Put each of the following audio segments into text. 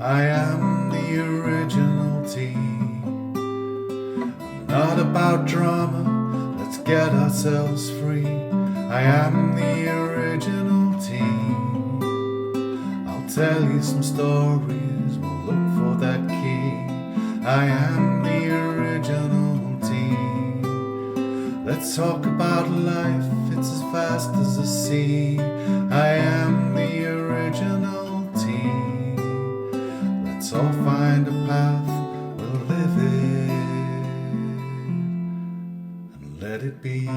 I am the original T. Not about drama, let's get ourselves free. I am the original T. I'll tell you some stories, we'll look for that key. I am the original T. Let's talk about life, it's as fast as the sea. I am the original T. Let's all find a path, we'll live it and let it be.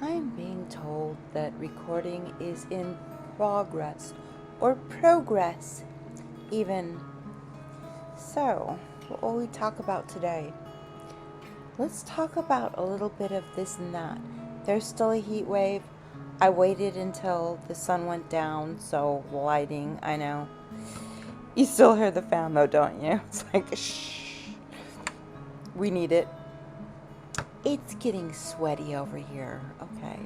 I'm being told that recording is in progress, or progress even. So, what will we talk about today? Let's talk about a little bit of this and that. There's still a heat wave. I waited until the sun went down, so lighting, I know. You still hear the fan though, don't you? It's like, shh. We need it. It's getting sweaty over here, okay?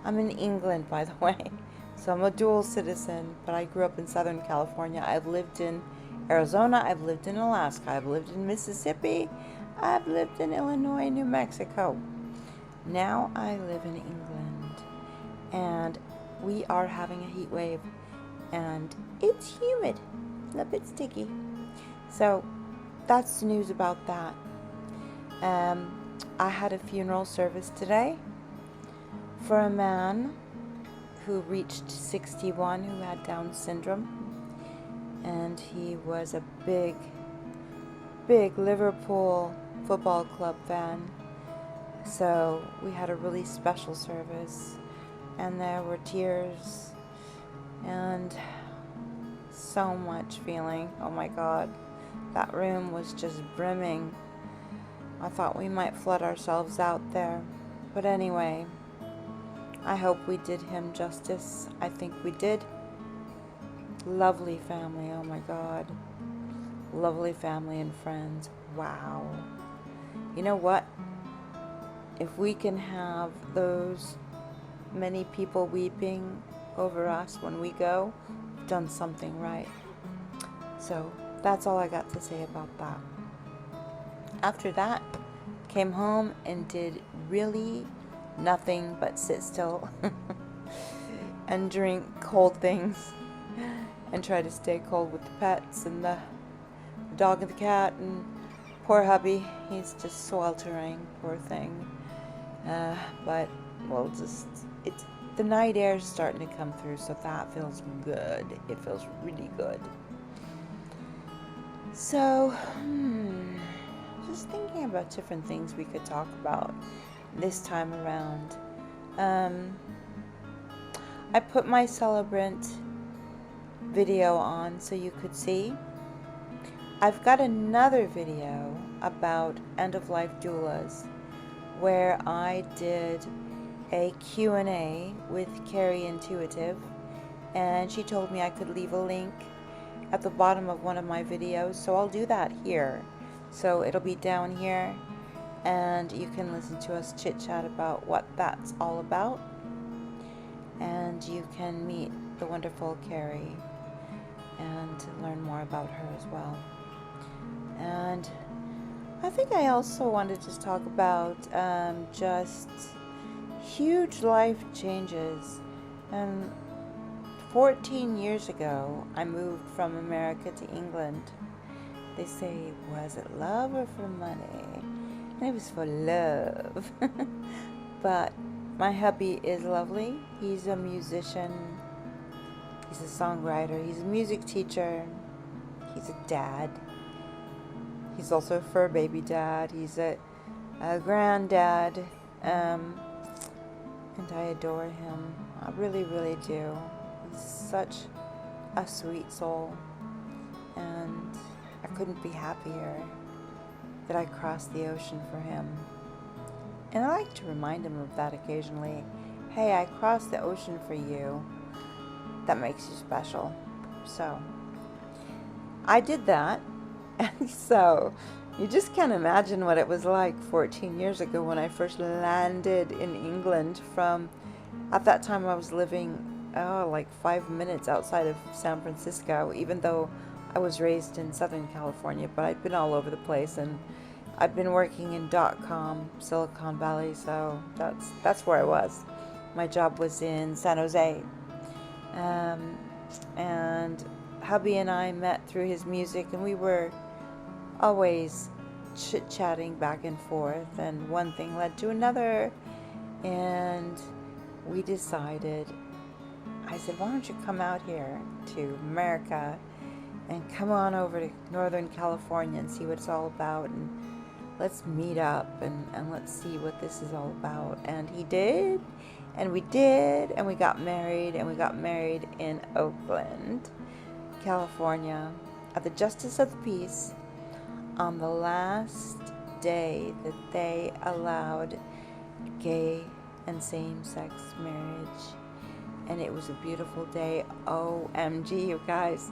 I'm in England, by the way, so I'm a dual citizen, but I grew up in Southern California. I've lived in Arizona, I've lived in Alaska, I've lived in Mississippi, I've lived in Illinois, New Mexico. Now I live in England, and we are having a heat wave, and it's humid, a bit sticky. So that's the news about that. I had a funeral service today for a man who reached 61 who had Down syndrome, and he was a big Liverpool Football Club fan. So we had a really special service, and there were tears and so much feeling. Oh my God, that room was just brimming. I thought we might flood ourselves out there. But anyway, I hope we did him justice. I think we did. Lovely family, oh my God. Lovely family and friends. Wow. You know what? If we can have those many people weeping over us when we go, we've done something right. So that's all I got to say about that. After that, came home and did really nothing but sit still and drink cold things and try to stay cold with the pets and the dog and the cat and poor hubby. He's just sweltering, poor thing. But we'll it's the night air is starting to come through, so that feels good. It feels really good. So, just thinking about different things we could talk about this time around. I put my celebrant video on so you could see. I've got another video about End of Life Doulas where I did a Q&A with Carrie Intuitive, and she told me I could leave a link at the bottom of one of my videos, so I'll do that here. So it'll be down here, and you can listen to us chit-chat about what that's all about, and you can meet the wonderful Carrie and learn more about her as well. And I think I also wanted to talk about just huge life changes. 14 years ago, I moved from America to England. They say, was it love or for money? And it was for love. But my hubby is lovely. He's a musician. He's a songwriter. He's a music teacher. He's a dad. He's also a fur baby dad. He's a granddad. And I adore him. I really, really do. He's such a sweet soul. And I couldn't be happier that I crossed the ocean for him. And I like to remind him of that occasionally. Hey, I crossed the ocean for you. That makes you special. So, I did that. And so, You just can't imagine what it was like 14 years ago when I first landed in England from, at that time I was living, like 5 minutes outside of San Francisco, even though I was raised in Southern California, but I'd been all over the place, and I've been working in .com, Silicon Valley, so that's where I was. My job was in San Jose. And hubby and I met through his music, and we were always chit-chatting back and forth, and one thing led to another, and we decided, I said, why don't you come out here to America and come on over to Northern California and see what it's all about, and let's meet up and let's see what this is all about. And he did, and we did, and we got married, and we got married in Oakland, California, at the Justice of the Peace, on the last day that they allowed gay and same-sex marriage. And it was a beautiful day. OMG, you guys.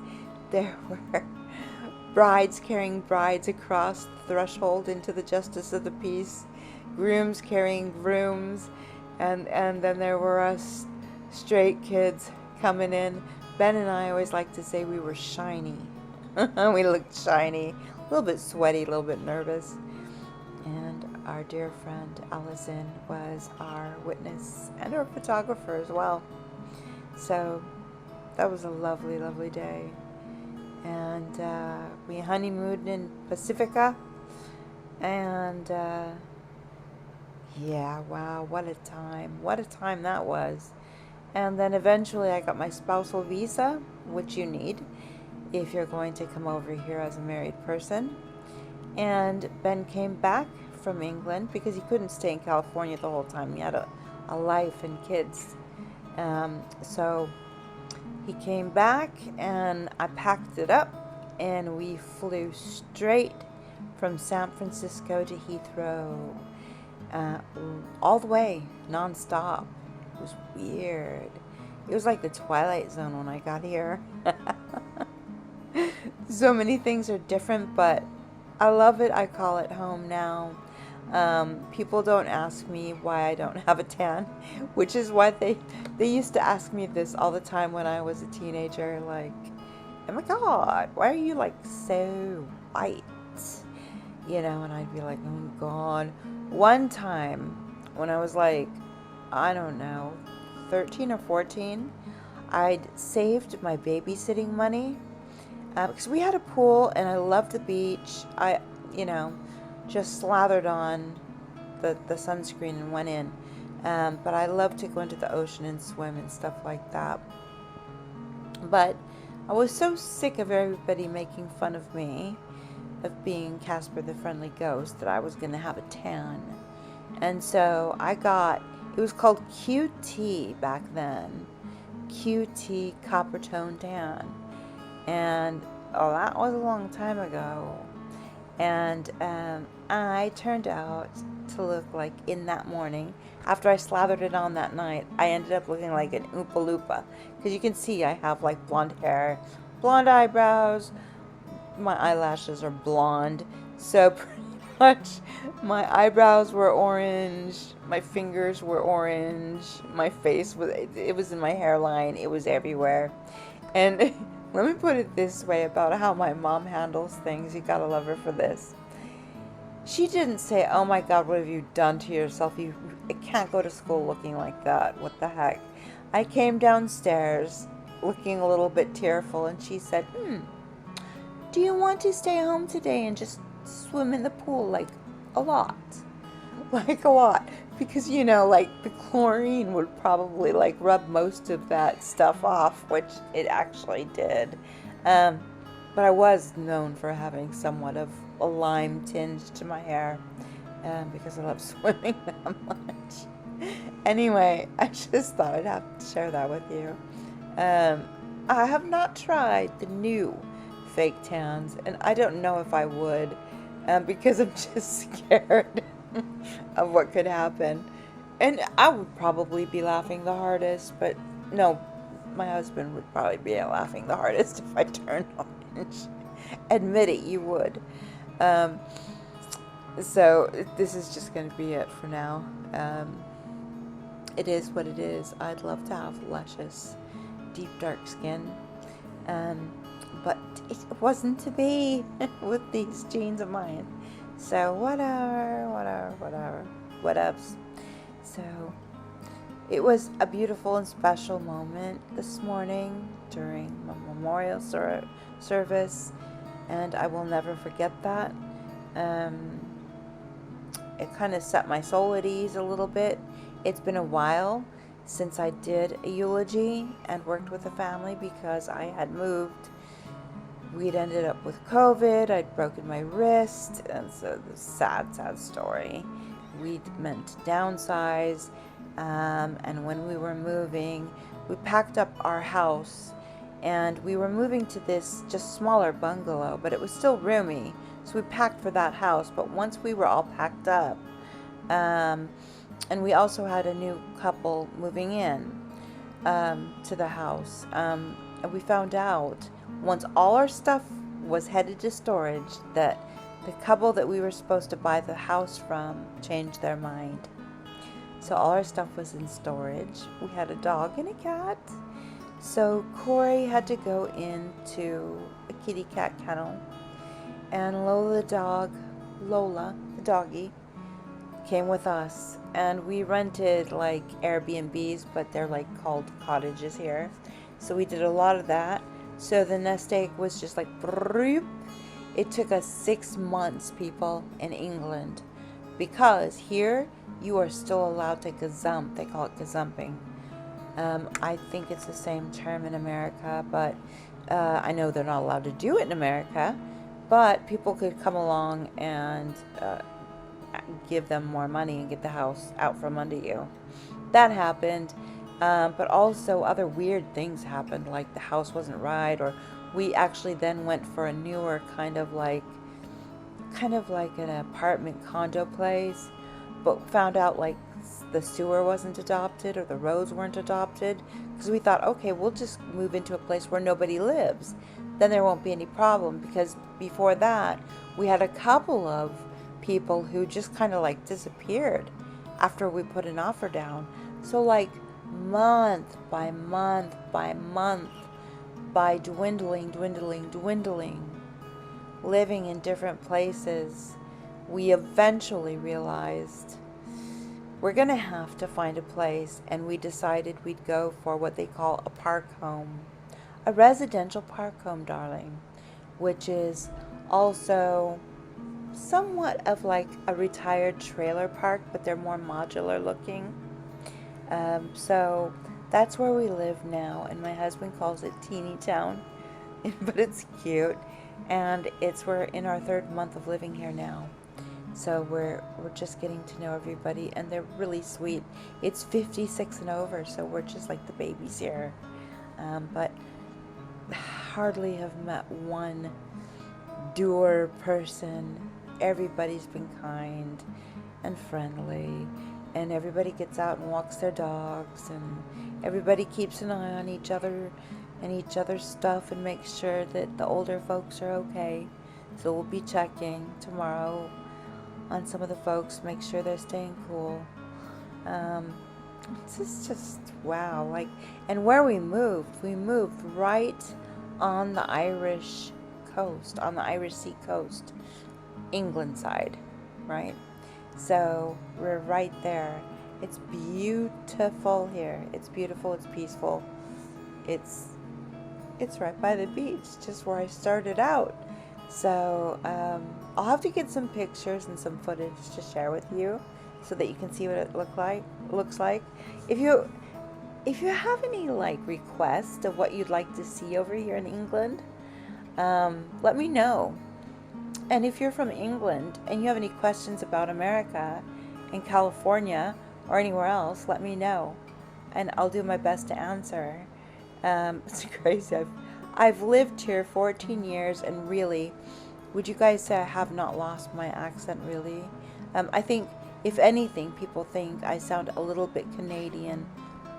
There were brides carrying brides across the threshold into the Justice of the Peace, grooms carrying grooms, and then there were us straight kids coming in. Ben and I always like to say we were shiny. We looked shiny, a little bit sweaty, a little bit nervous. And our dear friend Allison was our witness and our photographer as well. So that was a lovely, lovely day. And we honeymooned in Pacifica. And yeah, wow, what a time. What a time that was. And then eventually I got my spousal visa, which you need if you're going to come over here as a married person. And Ben came back from England because he couldn't stay in California the whole time. He had a life and kids. So he came back, and I packed it up, and we flew straight from San Francisco to Heathrow, all the way, nonstop. It was weird. It was like the Twilight Zone when I got here. So many things are different, but I love it. I call it home now. People don't ask me why I don't have a tan, which is why they used to ask me this all the time when I was a teenager, like, oh my God, why are you like so white? You know, and I'd be like, oh God. One time when I was like, I don't know, 13 or 14, I'd saved my babysitting money because we had a pool and I loved the beach. I, just slathered on the sunscreen and went in. But I love to go into the ocean and swim and stuff like that. But I was so sick of everybody making fun of me, of being Casper the Friendly Ghost, that I was going to have a tan. And so it was called QT back then. QT Copper Tone Tan. And, that was a long time ago. And I turned out to look like, in that morning, after I slathered it on that night, I ended up looking like an Oompa Loompa. Because you can see I have like blonde hair, blonde eyebrows, my eyelashes are blonde. So pretty much my eyebrows were orange, my fingers were orange, my face it was in my hairline, it was everywhere. And let me put it this way about how my mom handles things. You gotta love her for this. She didn't say, oh my God, what have you done to yourself? You can't go to school looking like that. What the heck? I came downstairs looking a little bit tearful, and she said, do you want to stay home today and just swim in the pool like a lot? Like a lot. Because, like the chlorine would probably like rub most of that stuff off, which it actually did. But I was known for having somewhat of a lime tinge to my hair because I love swimming that much. Anyway, I just thought I'd have to share that with you. I have not tried the new fake tans, and I don't know if I would because I'm just scared of what could happen. And I would probably be laughing the hardest, but no, my husband would probably be laughing the hardest if I turned orange. Admit it, you would. So this is just going to be it for now. It is what it is. I'd love to have luscious, deep dark skin, but it wasn't to be with these genes of mine. So whatever, whatevs. So it was a beautiful and special moment this morning during my memorial service, and I will never forget that. It kind of set my soul at ease a little bit. It's been a while since I did a eulogy and worked with a family because I had moved. We'd ended up with COVID. I'd broken my wrist, and so the sad story. We'd meant to downsize, and when we were moving, we packed up our house, and we were moving to this just smaller bungalow, but it was still roomy. So we packed for that house, but once we were all packed up, and we also had a new couple moving in to the house, and we found out once all our stuff was headed to storage that the couple that we were supposed to buy the house from changed their mind. So all our stuff was in storage. We had a dog and a cat. So Corey had to go into a kitty cat kennel, and Lola the doggy, came with us, and we rented like Airbnbs, but they're like called cottages here. So we did a lot of that. So the nest egg was just like, it took us 6 months, people, in England, because here you are still allowed to gazump. They call it gazumping. I think it's the same term in America, but I know they're not allowed to do it in America, but people could come along and give them more money and get the house out from under you. That happened, but also other weird things happened, like the house wasn't right, or we actually then went for a newer kind of like an apartment condo place, but found out like the sewer wasn't adopted or the roads weren't adopted, because we thought, okay, we'll just move into a place where nobody lives, then there won't be any problem, because before that we had a couple of people who just kind of like disappeared after we put an offer down. So like month by month by month, by dwindling, living in different places, we eventually realized we're going to have to find a place, and we decided we'd go for what they call a park home. A residential park home, darling, which is also somewhat of like a retired trailer park, but they're more modular looking. So that's where we live now, and my husband calls it Teeny Town, but it's cute, and we're in our 3rd month of living here now. So we're just getting to know everybody, and they're really sweet. It's 56 and over, so we're just like the babies here. But hardly have met one dour person. Everybody's been kind and friendly, and everybody gets out and walks their dogs, and everybody keeps an eye on each other and each other's stuff and makes sure that the older folks are okay. So we'll be checking tomorrow on some of the folks, make sure they're staying cool. This is just wow. Like, and where we moved right on the Irish coast, on the Irish Sea coast, England side, right? So we're right there. It's beautiful here. It's beautiful. It's peaceful. It's right by the beach, just where I started out. So I'll have to get some pictures and some footage to share with you, so that you can see what it looks like. If you have any like requests of what you'd like to see over here in England, let me know. And if you're from England and you have any questions about America and California or anywhere else, let me know, and I'll do my best to answer. It's crazy. I've lived here 14 years, and really, would you guys say I have not lost my accent, really? I think, if anything, people think I sound a little bit Canadian,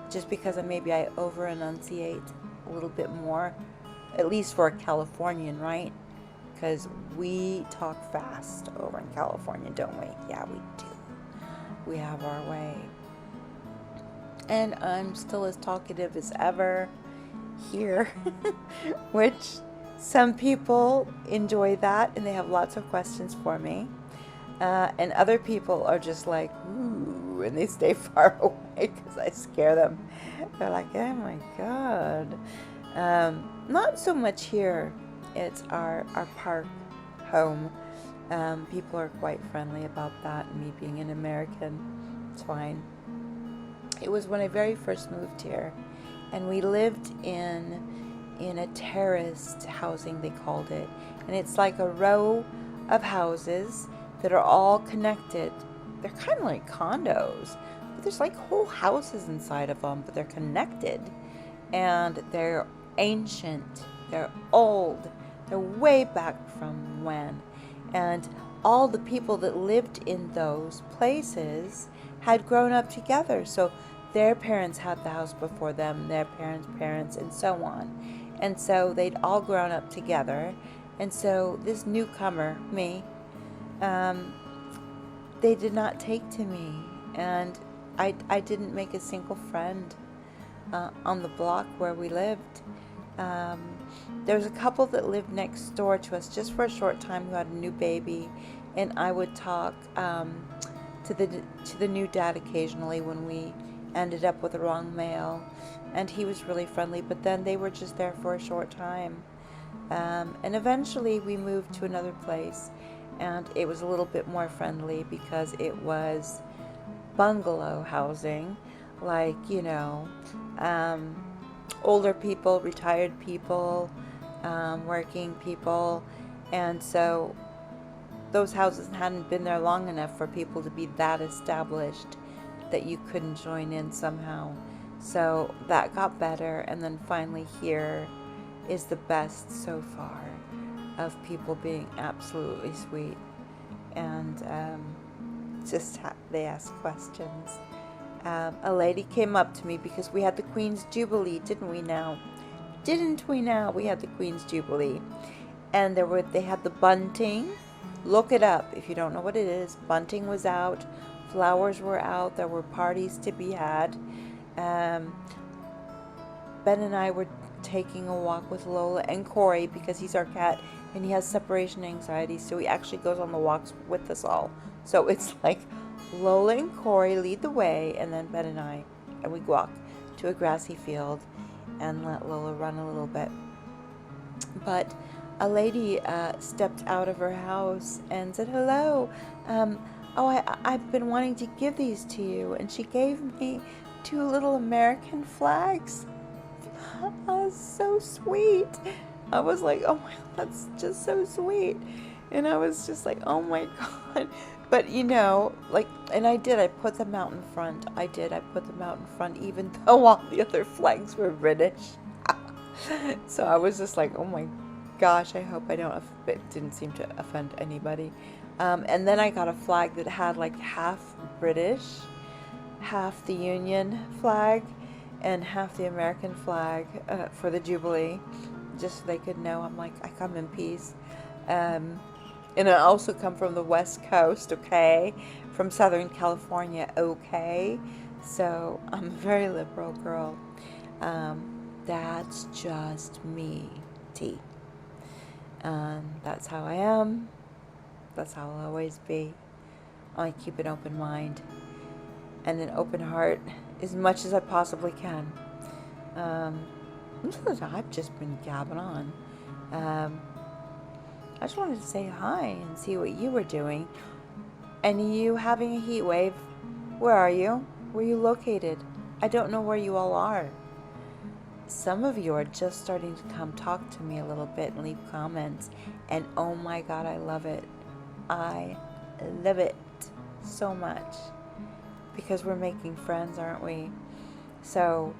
just because maybe I over-enunciate a little bit more, at least for a Californian, right? because we talk fast over in California, don't we? Yeah, we do. We have our way. And I'm still as talkative as ever here, which some people enjoy that and they have lots of questions for me. And other people are just like, ooh, and they stay far away because I scare them. They're like, oh my God. Not so much here. It's our park home. People are quite friendly about that, and me being an American, it's fine. It was when I very first moved here, and we lived in a terraced housing, they called it. And it's like a row of houses that are all connected. They're kind of like condos, but there's like whole houses inside of them, but they're connected. And they're ancient, they're old, they're way back from when. And all the people that lived in those places had grown up together. So their parents had the house before them, their parents, and so on. And so they'd all grown up together. And so this newcomer, me, they did not take to me. And I didn't make a single friend on the block where we lived. There was a couple that lived next door to us just for a short time who had a new baby. And I would talk to the new dad occasionally when we ended up with the wrong male, and he was really friendly, but then they were just there for a short time, and eventually we moved to another place, and it was a little bit more friendly because it was bungalow housing, like, older people, retired people, working people, and so those houses hadn't been there long enough for people to be that established that you couldn't join in somehow. So that got better, and then finally here is the best so far of people being absolutely sweet, and they ask questions. A lady came up to me because we had the Queen's Jubilee, didn't we now? We had the Queen's Jubilee, and they had the bunting. Look it up if you don't know what it is. Bunting was out. Flowers were out. There were parties to be had. Ben and I were taking a walk with Lola and Corey because he's our cat and he has separation anxiety, so he actually goes on the walks with us all. So it's like Lola and Corey lead the way, and then Ben and I, and we walk to a grassy field and let Lola run a little bit. But a lady stepped out of her house and said, hello, I've been wanting to give these to you. And she gave me 2 little American flags. Oh, so sweet. I was like, oh my God, that's just so sweet. And I was just like, oh my God. But and I put them out in front. I put them out in front, even though all the other flags were British. So I was just like, oh my gosh, I hope it didn't seem to offend anybody. And then I got a flag that had like half British, half the Union flag, and half the American flag for the Jubilee, just so they could know I'm like, I come in peace. And I also come from the West Coast, okay? From Southern California, okay? So I'm a very liberal girl. That's just me, T. That's how I am. That's how I'll always be. I keep an open mind and an open heart as much as I possibly can. I've just been gabbing on. I just wanted to say hi and see what you were doing. And you having a heat wave? Where are you? Where are you located? I don't know where you all are. Some of you are just starting to come talk to me a little bit and leave comments. And oh my God, I love it. I love it so much. Because we're making friends, aren't we? So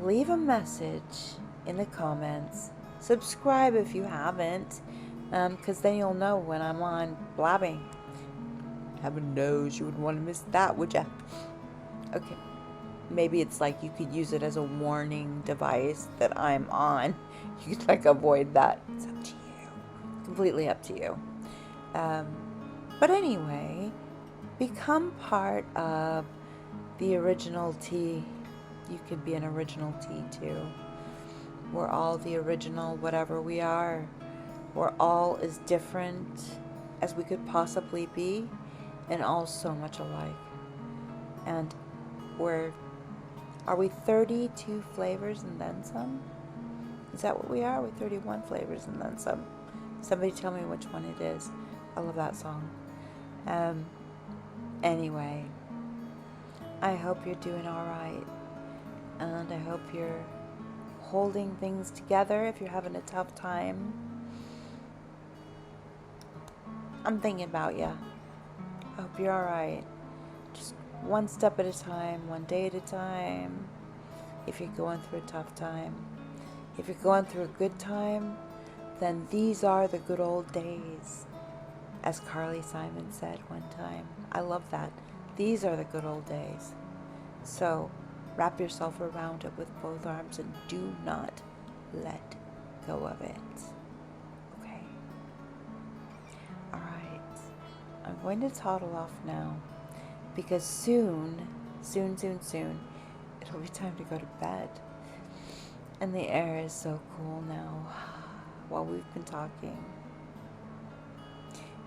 leave a message in the comments. Subscribe if you haven't. Because then you'll know when I'm on blabbing. Heaven knows you wouldn't want to miss that, would ya? Okay. Maybe it's like you could use it as a warning device that I'm on. You could avoid that. It's up to you. completely up to you. But anyway, become part of the original T. You could be an original T too. We're all the original, whatever we are. We're all as different as we could possibly be, and all so much alike. And are we 32 flavors and then some? Is that what we are? We're 31 flavors and then some. Somebody tell me which one it is. I love that song. Anyway, I hope you're doing all right. And I hope you're holding things together if you're having a tough time. I'm thinking about you. I hope you're all right. Just one step at a time, one day at a time. If you're going through a tough time. If you're going through a good time, then these are the good old days. As Carly Simon said one time. I love that. These are the good old days. So wrap yourself around it with both arms and do not let go of it. Okay? All right. I'm going to toddle off now because soon, it'll be time to go to bed. And the air is so cool now while we've been talking.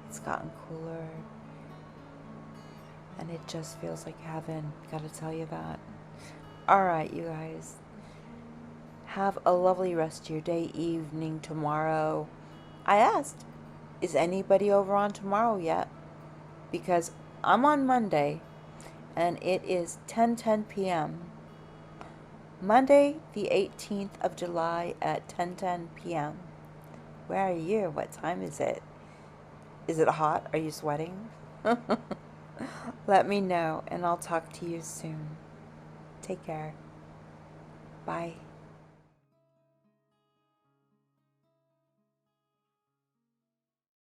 It's gotten cooler. And it just feels like heaven. Gotta tell you that. Alright, you guys. Have a lovely rest of your day, evening, tomorrow. I asked, is anybody over on tomorrow yet? Because I'm on Monday, and it is 10:10 p.m. Monday, the 18th of July at 10:10 p.m. Where are you? What time is it? Is it hot? Are you sweating? Let me know, and I'll talk to you soon. Take care. Bye.